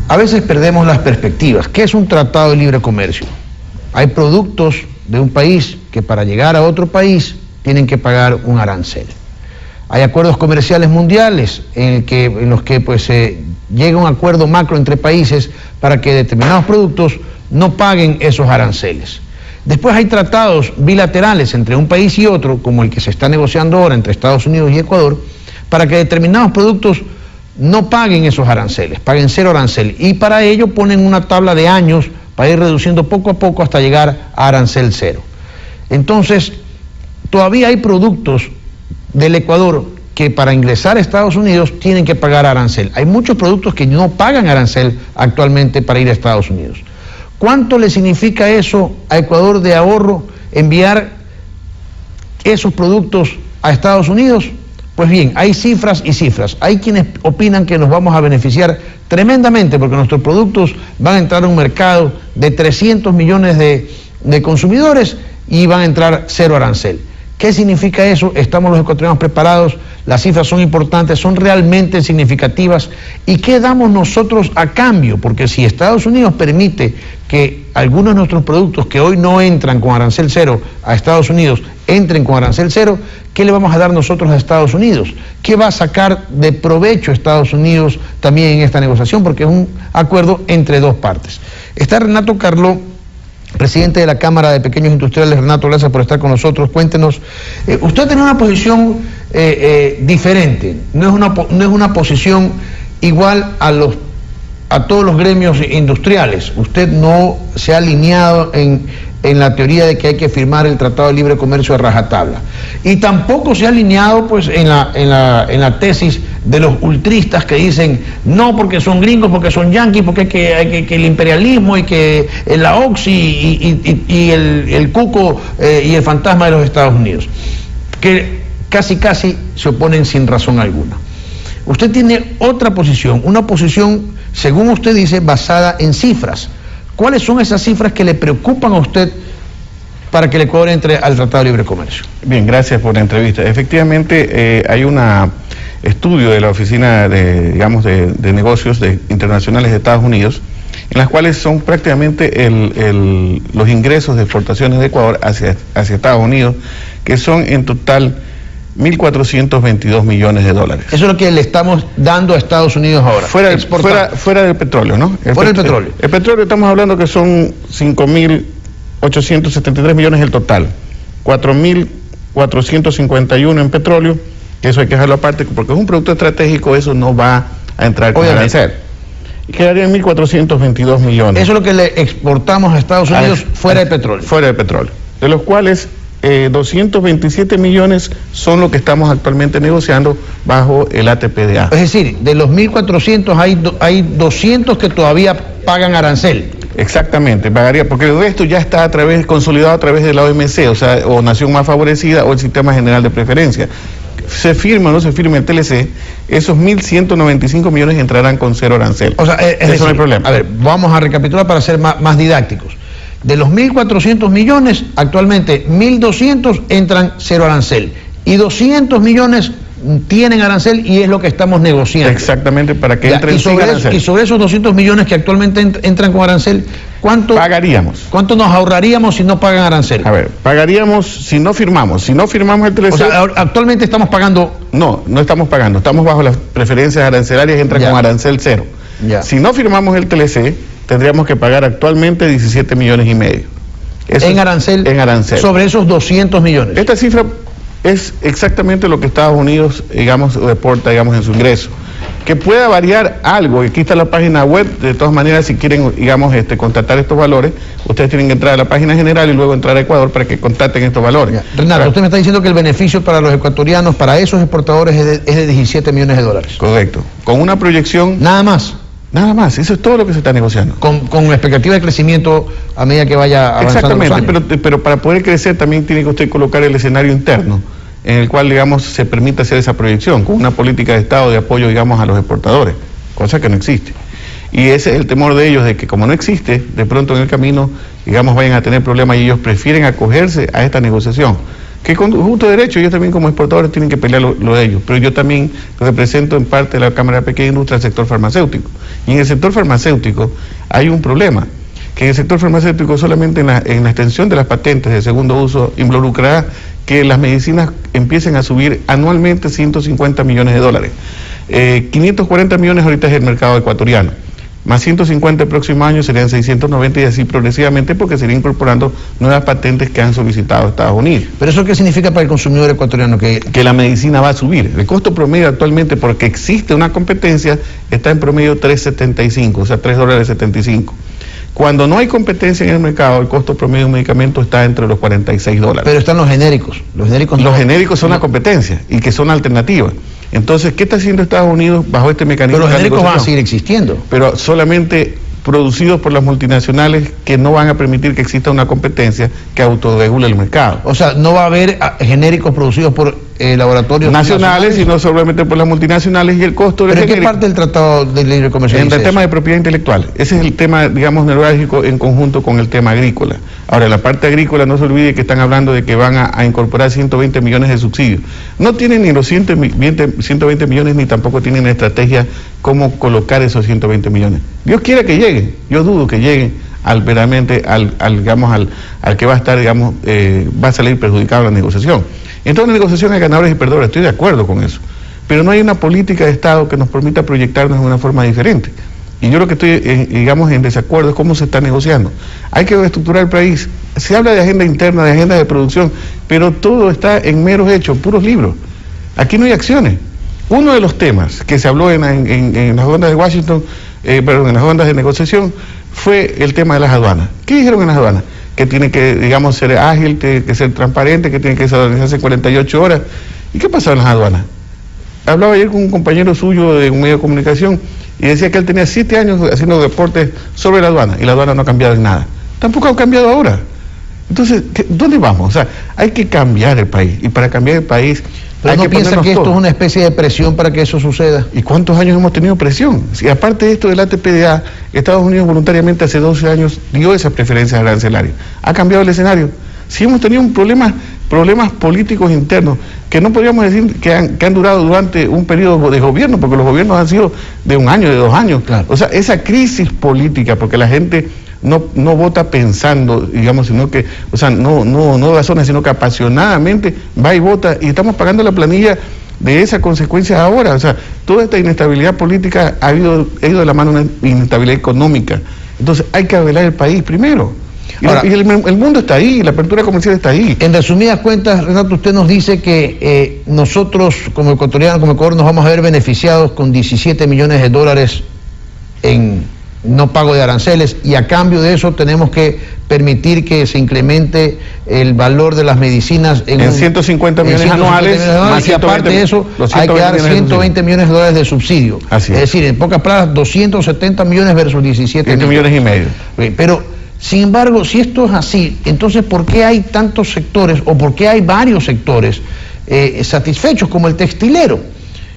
A veces perdemos las perspectivas. ¿Qué es un tratado de libre comercio? Hay productos de un país que para llegar a otro país tienen que pagar un arancel. Hay acuerdos comerciales mundiales en los que pues, se llega a un acuerdo macro entre países para que determinados productos no paguen esos aranceles. Después hay tratados bilaterales entre un país y otro, como el que se está negociando ahora entre Estados Unidos y Ecuador, para que determinados productos no paguen esos aranceles, paguen 0 arancel. Y para ello ponen una tabla de años para ir reduciendo poco a poco hasta llegar a arancel 0. Entonces, todavía hay productos del Ecuador que para ingresar a Estados Unidos tienen que pagar arancel. Hay muchos productos que no pagan arancel actualmente para ir a Estados Unidos. ¿Cuánto le significa eso a Ecuador de ahorro enviar esos productos a Estados Unidos? Pues bien, hay cifras y cifras. Hay quienes opinan que nos vamos a beneficiar tremendamente porque nuestros productos van a entrar a un mercado de 300 millones de consumidores y van a entrar 0 arancel. ¿Qué significa eso? ¿Estamos los ecuatorianos preparados? Las cifras son importantes, son realmente significativas. ¿Y qué damos nosotros a cambio? Porque si Estados Unidos permite que algunos de nuestros productos que hoy no entran con arancel 0 a Estados Unidos entren con arancel 0, ¿qué le vamos a dar nosotros a Estados Unidos? ¿Qué va a sacar de provecho Estados Unidos también en esta negociación? Porque es un acuerdo entre dos partes. Está Renato Carló, presidente de la Cámara de Pequeños Industriales. Renato, gracias por estar con nosotros. Cuéntenos, usted tiene una posición diferente, no es una posición igual a todos los gremios industriales. Usted no se ha alineado en la teoría de que hay que firmar el Tratado de Libre Comercio a rajatabla. Y tampoco se ha alineado pues, en la tesis de los ultristas que dicen no porque son gringos, porque son yanquis, porque hay que el imperialismo y que la OXI y el cuco y el fantasma de los Estados Unidos, que casi se oponen sin razón alguna. Usted tiene otra posición, una posición, según usted dice, basada en cifras. ¿Cuáles son esas cifras que le preocupan a usted para que el Ecuador entre al Tratado de Libre Comercio? Bien, gracias por la entrevista. Efectivamente, hay un estudio de la Oficina de Negocios Internacionales de Estados Unidos, en las cuales son prácticamente los ingresos de exportaciones de Ecuador hacia Estados Unidos, que son en total 1.422 millones de dólares. Eso es lo que le estamos dando a Estados Unidos ahora. Fuera del petróleo, ¿no? Fuera del petróleo. El petróleo estamos hablando que son 5.873 millones el total. 4.451 en petróleo, que eso hay que dejarlo aparte, porque es un producto estratégico, eso no va a entrar con arancel. Y quedaría en 1.422 millones. Eso es lo que le exportamos a Estados Unidos fuera del petróleo. Fuera del petróleo. De los cuales 227 millones son lo que estamos actualmente negociando bajo el ATPDA. Es decir, de los 1.400 hay 200 que todavía pagan arancel. Exactamente, pagaría, porque el resto ya está consolidado a través de la OMC, o Nación Más Favorecida, o el Sistema General de Preferencia. Se firma o no se firma el TLC, esos 1.195 millones entrarán con 0 arancel. O sea, eso no hay problema. A ver, vamos a recapitular para ser más didácticos. De los 1.400 millones, actualmente 1.200 entran 0 arancel y 200 millones tienen arancel y es lo que estamos negociando. Exactamente, para que entren sin arancel. Y sobre esos 200 millones que actualmente entran con arancel, ¿cuánto pagaríamos? ¿Cuánto nos ahorraríamos si no pagan arancel? A ver, pagaríamos si no firmamos el TLC. O sea, actualmente estamos pagando... No estamos pagando, estamos bajo las preferencias arancelarias, entran con arancel 0. Ya. Si no firmamos el TLC, tendríamos que pagar actualmente 17 millones y medio. En arancel. Sobre esos 200 millones. Esta cifra es exactamente lo que Estados Unidos, reporta, en su ingreso. Que pueda variar algo, y aquí está la página web, de todas maneras, si quieren, contratar estos valores, ustedes tienen que entrar a la página general y luego entrar a Ecuador para que contacten estos valores. Ya. Renato, usted me está diciendo que el beneficio para los ecuatorianos, para esos exportadores, es de 17 millones de dólares. Correcto. Con una proyección... Nada más. Nada más, eso es todo lo que se está negociando. Con expectativa de crecimiento a medida que vaya avanzando. Exactamente, pero para poder crecer también tiene que usted colocar el escenario interno, en el cual, se permite hacer esa proyección, con una política de Estado de apoyo, a los exportadores, cosa que no existe. Y ese es el temor de ellos, de que como no existe, de pronto en el camino, vayan a tener problemas y ellos prefieren acogerse a esta negociación. que con justo derecho ellos también como exportadores tienen que pelear lo de ellos, pero yo también represento en parte de la Cámara de Pequeña Industria el sector farmacéutico, y en el sector farmacéutico hay un problema, que en el sector farmacéutico solamente en la extensión de las patentes de segundo uso involucrará que las medicinas empiecen a subir anualmente 150 millones de dólares. 540 millones ahorita es el mercado ecuatoriano, más 150 el próximo año serían 690 y así progresivamente porque se irían incorporando nuevas patentes que han solicitado Estados Unidos. ¿Pero eso qué significa para el consumidor ecuatoriano? Que la medicina va a subir. El costo promedio actualmente, porque existe una competencia, está en promedio 3.75, o sea, $3.75. Cuando no hay competencia en el mercado, el costo promedio de un medicamento está entre los $46. Pero están los genéricos. Los genéricos son la competencia y que son alternativas. Entonces, ¿qué está haciendo Estados Unidos bajo este mecanismo? Pero los genéricos van a seguir existiendo. Pero solamente producidos por las multinacionales que no van a permitir que exista una competencia que autorregule el mercado. O sea, no va a haber genéricos producidos por laboratorios nacionales, sino solamente por las multinacionales y el costo de... ¿Pero en qué parte del Tratado de Libre Comercio? En el tema de propiedad intelectual. Ese es el tema, digamos, neurálgico en conjunto con el tema agrícola. Ahora, la parte agrícola, no se olvide que están hablando de que van a incorporar 120 millones de subsidios. No tienen ni los 120 millones, ni tampoco tienen la estrategia cómo colocar esos 120 millones. Dios quiera que lleguen, yo dudo que lleguen al que va a estar, digamos, va a salir perjudicado la negociación. En toda negociación hay ganadores y perdedores, estoy de acuerdo con eso. Pero no hay una política de Estado que nos permita proyectarnos de una forma diferente. Y yo lo que estoy, en desacuerdo es cómo se está negociando. Hay que estructurar el país. Se habla de agenda interna, de agenda de producción, pero todo está en meros hechos, puros libros. Aquí no hay acciones. Uno de los temas que se habló en las rondas de Washington, en las rondas de negociación, fue el tema de las aduanas. ¿Qué dijeron en las aduanas? Que tiene que, digamos, ser ágil, que ser transparente, que tiene que organizarse 48 horas. ¿Y qué pasó en las aduanas? Hablaba ayer con un compañero suyo de un medio de comunicación y decía que él tenía 7 años haciendo reportes sobre la aduana y la aduana no ha cambiado en nada. Tampoco ha cambiado ahora. Entonces, ¿dóde vamos? O sea, hay que cambiar el país y para cambiar el país... ¿Pero no piensa que esto es una especie de presión para que eso suceda? ¿Y cuántos años hemos tenido presión? Si aparte de esto del ATPDA, Estados Unidos voluntariamente hace 12 años dio esas preferencias arancelarias. Ha cambiado el escenario. Si hemos tenido problemas políticos internos que no podríamos decir que han durado durante un periodo de gobierno, porque los gobiernos han sido de 1 año, de 2 años. Claro. O sea, esa crisis política, porque la gente no vota pensando, digamos, sino que, o sea, no razona, sino que apasionadamente va y vota, y estamos pagando la planilla de esa consecuencia ahora. O sea, toda esta inestabilidad política ha ido de la mano una inestabilidad económica. Entonces hay que arreglar el país primero. Ahora, y el mundo está ahí, la apertura comercial está ahí. En resumidas cuentas, Renato, usted nos dice que nosotros como ecuatorianos, como Ecuador, nos vamos a ver beneficiados con $17 millones en no pago de aranceles, y a cambio de eso tenemos que permitir que se incremente el valor de las medicinas en 150 millones anuales, y aparte de eso hay que dar 120 millones de dólares de subsidio. Así es decir, en pocas palabras, 270 millones versus 17 millones y medio. Pero, sin embargo, si esto es así, entonces ¿por qué hay tantos sectores o por qué hay varios sectores satisfechos como el textilero?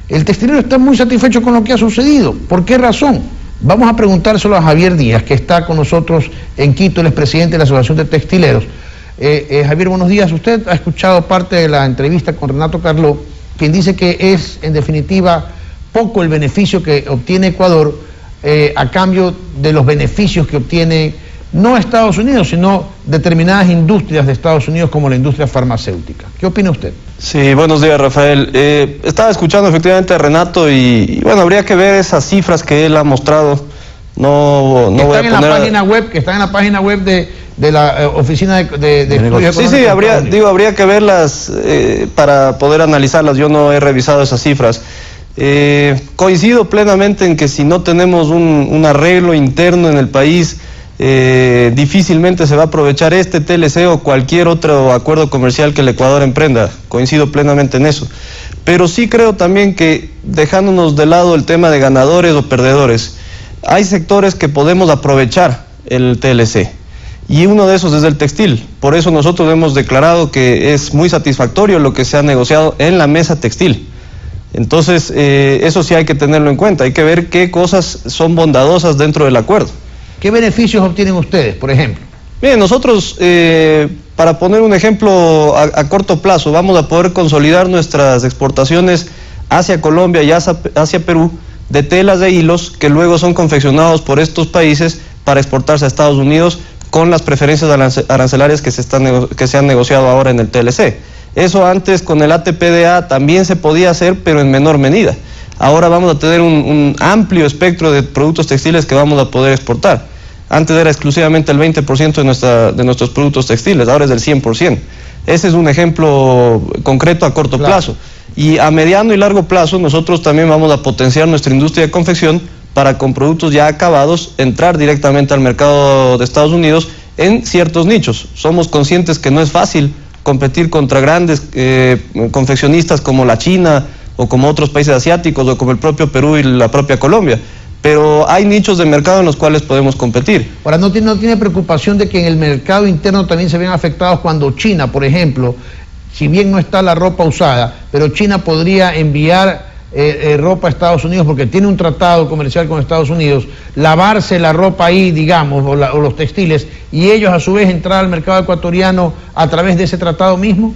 El textilero está muy satisfecho con lo que ha sucedido. ¿Por qué razón? Vamos a preguntárselo a Javier Díaz, que está con nosotros en Quito, él es presidente de la Asociación de Textileros. Javier, buenos días. Usted ha escuchado parte de la entrevista con Renato Carló, quien dice que es, en definitiva, poco el beneficio que obtiene Ecuador a cambio de los beneficios que obtiene no Estados Unidos, sino determinadas industrias de Estados Unidos como la industria farmacéutica. ¿Qué opina usted? Sí, buenos días, Rafael. Estaba escuchando efectivamente a Renato y bueno, habría que ver esas cifras que él ha mostrado. No voy a poner... que están en la página web de la Oficina de Estudios Económicos. Sí, habría que verlas para poder analizarlas. Yo no he revisado esas cifras. Coincido plenamente en que si no tenemos un arreglo interno en el país, difícilmente se va a aprovechar este TLC o cualquier otro acuerdo comercial que el Ecuador emprenda. Coincido plenamente en eso. Pero sí creo también que, dejándonos de lado el tema de ganadores o perdedores, hay sectores que podemos aprovechar el TLC. Y uno de esos es el textil. Por eso nosotros hemos declarado que es muy satisfactorio lo que se ha negociado en la mesa textil. Entonces, eso sí hay que tenerlo en cuenta. Hay que ver qué cosas son bondadosas dentro del acuerdo. ¿Qué beneficios obtienen ustedes, por ejemplo? Bien, nosotros Para poner un ejemplo a corto plazo, vamos a poder consolidar nuestras exportaciones hacia Colombia y hacia Perú de telas e hilos que luego son confeccionados por estos países para exportarse a Estados Unidos con las preferencias arancelarias que se han negociado ahora en el TLC. Eso antes con el ATPDA también se podía hacer, pero en menor medida. Ahora vamos a tener un amplio espectro de productos textiles que vamos a poder exportar. Antes era exclusivamente el 20% de nuestros productos textiles, ahora es del 100%. Ese es un ejemplo concreto a corto plazo. Y a mediano y largo plazo nosotros también vamos a potenciar nuestra industria de confección para con productos ya acabados entrar directamente al mercado de Estados Unidos en ciertos nichos. Somos conscientes que no es fácil competir contra grandes confeccionistas como la China o como otros países asiáticos o como el propio Perú y la propia Colombia. Pero hay nichos de mercado en los cuales podemos competir. Ahora, ¿no tiene preocupación de que en el mercado interno también se vean afectados cuando China, por ejemplo, si bien no está la ropa usada, pero China podría enviar ropa a Estados Unidos porque tiene un tratado comercial con Estados Unidos, lavarse la ropa ahí, digamos, o los textiles, y ellos a su vez entrar al mercado ecuatoriano a través de ese tratado mismo?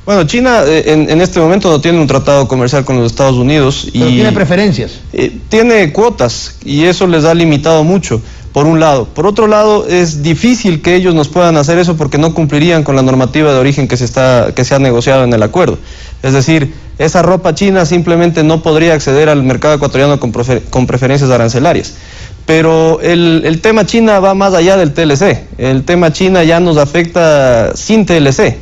Bueno, China en este momento no tiene un tratado comercial con los Estados Unidos. Pero tiene preferencias. Tiene cuotas y eso les ha limitado mucho, por un lado. Por otro lado, es difícil que ellos nos puedan hacer eso porque no cumplirían con la normativa de origen que se ha negociado en el acuerdo. Es decir, esa ropa china simplemente no podría acceder al mercado ecuatoriano con preferencias arancelarias. Pero el tema China va más allá del TLC. El tema China ya nos afecta sin TLC.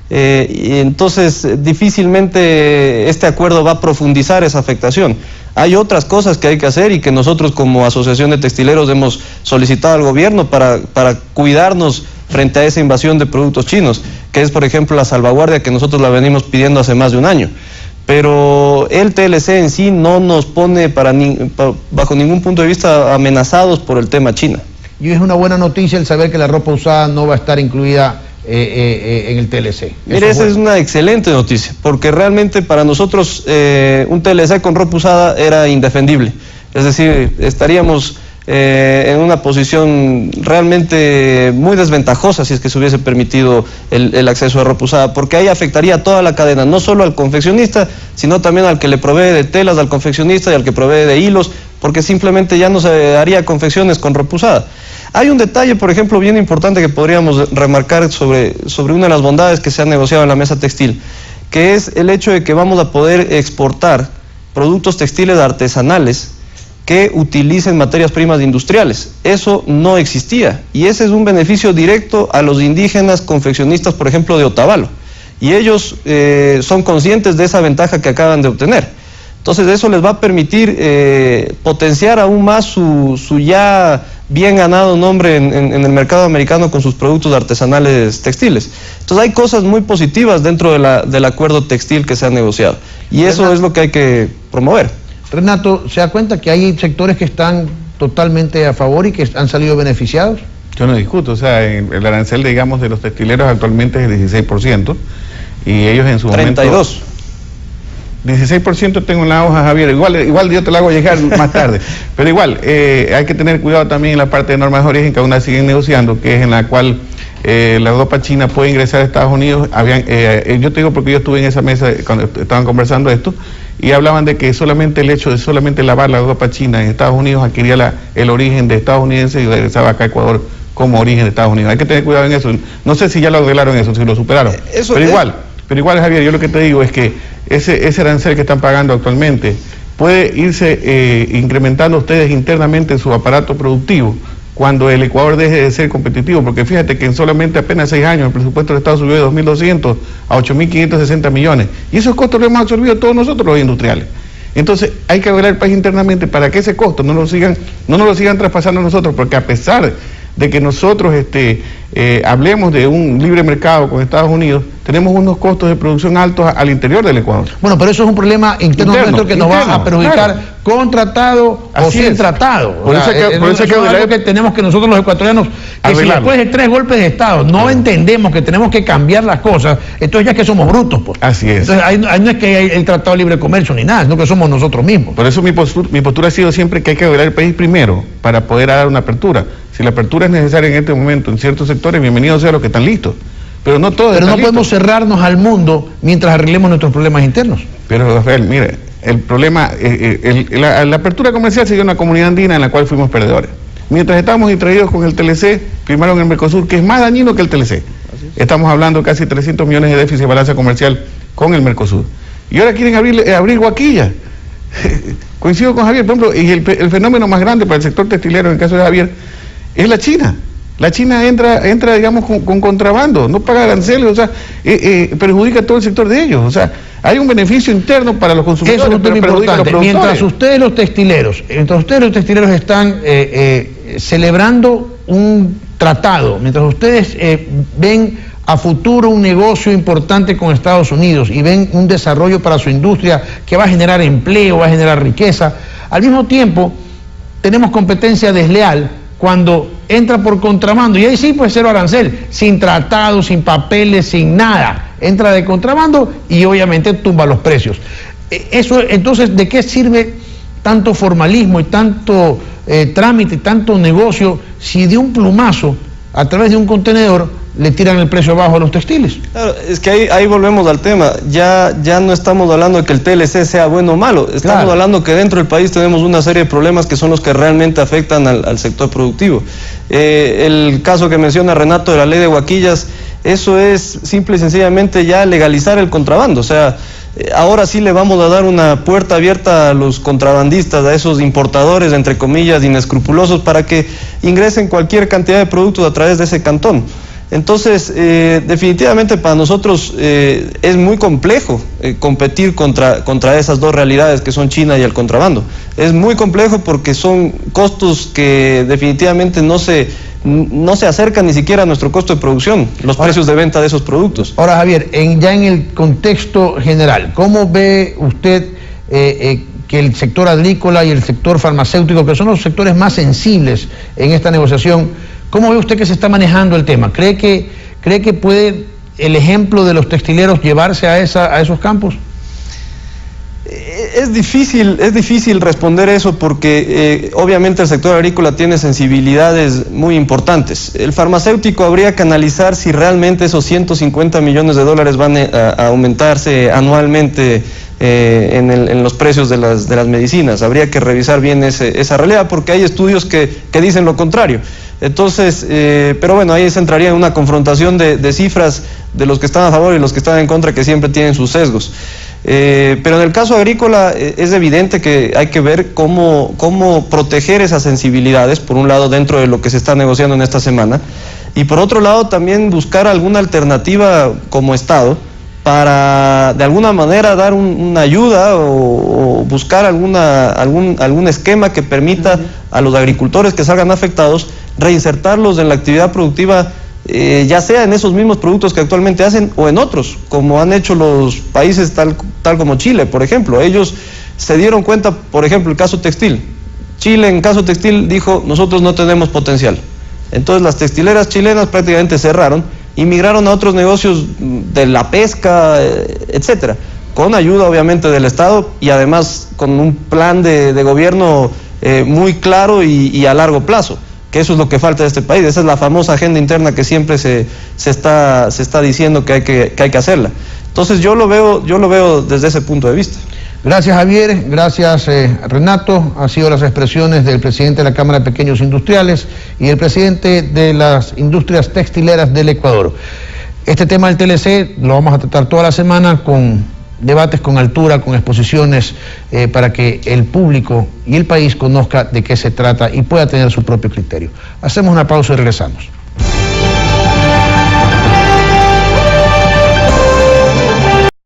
Y entonces difícilmente este acuerdo va a profundizar esa afectación. Hay otras cosas que hay que hacer y que nosotros como Asociación de Textileros hemos solicitado al gobierno para cuidarnos frente a esa invasión de productos chinos, que es por ejemplo la salvaguardia que nosotros la venimos pidiendo hace más de un año. Pero el TLC en sí no nos pone bajo ningún punto de vista amenazados por el tema China. Y es una buena noticia el saber que la ropa usada no va a estar incluida en el TLC. Mire, esa es una excelente noticia, porque realmente para nosotros un TLC con ropa usada era indefendible. Es decir, estaríamos en una posición realmente muy desventajosa si es que se hubiese permitido el acceso a ropa usada, porque ahí afectaría a toda la cadena, no solo al confeccionista, sino también al que le provee de telas, al confeccionista y al que provee de hilos, porque simplemente ya no se haría confecciones con ropa usada. Hay un detalle, por ejemplo, bien importante que podríamos remarcar sobre una de las bondades que se ha negociado en la mesa textil, que es el hecho de que vamos a poder exportar productos textiles artesanales que utilicen materias primas industriales. Eso no existía y ese es un beneficio directo a los indígenas confeccionistas, por ejemplo, de Otavalo. Y ellos son conscientes de esa ventaja que acaban de obtener. Entonces eso les va a permitir potenciar aún más su ya bien ganado nombre en el mercado americano con sus productos artesanales textiles. Entonces hay cosas muy positivas dentro del acuerdo textil que se ha negociado y eso es lo que hay que promover. Renato, ¿se da cuenta que hay sectores que están totalmente a favor y que han salido beneficiados? Yo no discuto, o sea, el arancel, digamos, de los textileros actualmente es el 16% y ellos en su 32. 16% tengo en la hoja, Javier, igual yo te la hago llegar más tarde, pero igual, hay que tener cuidado también en la parte de normas de origen que aún la siguen negociando, que es en la cual la ropa china puede ingresar a Estados Unidos. Yo te digo porque yo estuve en esa mesa cuando estaban conversando esto, y hablaban de que solamente el hecho de solamente lavar la ropa china en Estados Unidos adquiría el origen de estadounidense y regresaba acá a Ecuador como origen de Estados Unidos. Hay que tener cuidado en eso, no sé si ya lo arreglaron eso, si lo superaron, pero igual Javier, yo lo que te digo es que ese arancel que están pagando actualmente puede irse incrementando ustedes internamente en su aparato productivo cuando el Ecuador deje de ser competitivo, porque fíjate que en solamente apenas 6 años el presupuesto del Estado subió de 2.200 a 8.560 millones, y esos costos los hemos absorbido todos nosotros los industriales. Entonces hay que arreglar el país internamente para que ese costo no nos lo sigan traspasando a nosotros, porque a pesar de que nosotros hablemos de un libre mercado con Estados Unidos, tenemos unos costos de producción altos al interior del Ecuador. Bueno, pero eso es un problema interno nuestro que nos va a perjudicar, claro, con tratado o sin tratado. Por eso es algo que tenemos que nosotros los ecuatorianos, que si después de 3 golpes de Estado no entendemos que tenemos que cambiar las cosas, entonces ya es que somos brutos, pues. Así es. Entonces ahí no es que hay el Tratado de Libre Comercio ni nada, sino que somos nosotros mismos. Por eso mi postura ha sido siempre que hay que arreglar el país primero para poder dar una apertura. Si la apertura es necesaria en este momento en ciertos sectores, bienvenidos sean los que están listos. Pero no todo. Pero no podemos cerrarnos al mundo mientras arreglemos nuestros problemas internos. Pero, Rafael, mire, el problema, la apertura comercial se dio en una comunidad andina en la cual fuimos perdedores. Mientras estábamos distraídos con el TLC, firmaron el Mercosur, que es más dañino que el TLC. Estamos hablando de casi 300 millones de déficit de balanza comercial con el Mercosur. Y ahora quieren abrir Guaquilla. Coincido con Javier, por ejemplo, y el fenómeno más grande para el sector textilero, en el caso de Javier, es la China. La China entra digamos, con contrabando, no paga aranceles, o sea, perjudica a todo el sector de ellos. O sea, hay un beneficio interno para los consumidores. Eso es un tema importante. Mientras ustedes los textileros están celebrando un tratado, mientras ustedes ven a futuro un negocio importante con Estados Unidos y ven un desarrollo para su industria que va a generar empleo, va a generar riqueza, al mismo tiempo tenemos competencia desleal cuando entra por contrabando, y ahí sí puede ser arancel, sin tratado, sin papeles, sin nada, entra de contrabando y obviamente tumba los precios. Eso, entonces, ¿de qué sirve tanto formalismo y tanto trámite, tanto negocio, si de un plumazo, a través de un contenedor, le tiran el precio abajo a los textiles? Claro, es que ahí volvemos al tema. Ya no estamos hablando de que el TLC sea bueno o malo, estamos hablando que dentro del país tenemos una serie de problemas que son los que realmente afectan al sector productivo. El caso que menciona Renato de la ley de Guaquillas, eso es simple y sencillamente ya legalizar el contrabando. O sea, ahora sí le vamos a dar una puerta abierta a los contrabandistas, a esos importadores, entre comillas, inescrupulosos, para que ingresen cualquier cantidad de productos a través de ese cantón. Entonces, definitivamente para nosotros es muy complejo competir contra esas dos realidades que son China y el contrabando. Es muy complejo porque son costos que definitivamente no se acercan ni siquiera a nuestro costo de producción, los precios de venta de esos productos. Ahora, Javier, ya en el contexto general, ¿cómo ve usted que el sector agrícola y el sector farmacéutico, que son los sectores más sensibles en esta negociación, cómo ve usted que se está manejando el tema? ¿Cree que puede el ejemplo de los textileros llevarse a esos campos? Es difícil responder eso porque obviamente el sector agrícola tiene sensibilidades muy importantes. El farmacéutico habría que analizar si realmente esos 150 millones de dólares van a aumentarse anualmente en los precios de las medicinas. Habría que revisar bien esa realidad porque hay estudios que dicen lo contrario. Entonces, pero bueno, ahí se entraría en una confrontación de cifras de los que están a favor y los que están en contra, que siempre tienen sus sesgos. Pero en el caso agrícola es evidente que hay que ver cómo proteger esas sensibilidades, por un lado dentro de lo que se está negociando en esta semana, y por otro lado también buscar alguna alternativa como Estado para de alguna manera dar una ayuda o buscar algún esquema que permita a los agricultores que salgan afectados reinsertarlos en la actividad productiva, ya sea en esos mismos productos que actualmente hacen o en otros, como han hecho los países tal como Chile, por ejemplo. Ellos se dieron cuenta, por ejemplo, el caso textil. Chile, en caso textil, dijo, nosotros no tenemos potencial. Entonces las textileras chilenas prácticamente cerraron y migraron a otros negocios de la pesca, etcétera, con ayuda obviamente del Estado y además con un plan de gobierno muy claro y a largo plazo, que eso es lo que falta de este país. Esa es la famosa agenda interna que siempre se está diciendo que hay que hacerla. Entonces yo lo veo desde ese punto de vista. Gracias, Javier, gracias, Renato. Han sido las expresiones del presidente de la Cámara de Pequeños Industriales y el presidente de las industrias textileras del Ecuador. Este tema del TLC lo vamos a tratar toda la semana con debates con altura, con exposiciones, para que el público y el país conozca de qué se trata y pueda tener su propio criterio. Hacemos una pausa y regresamos.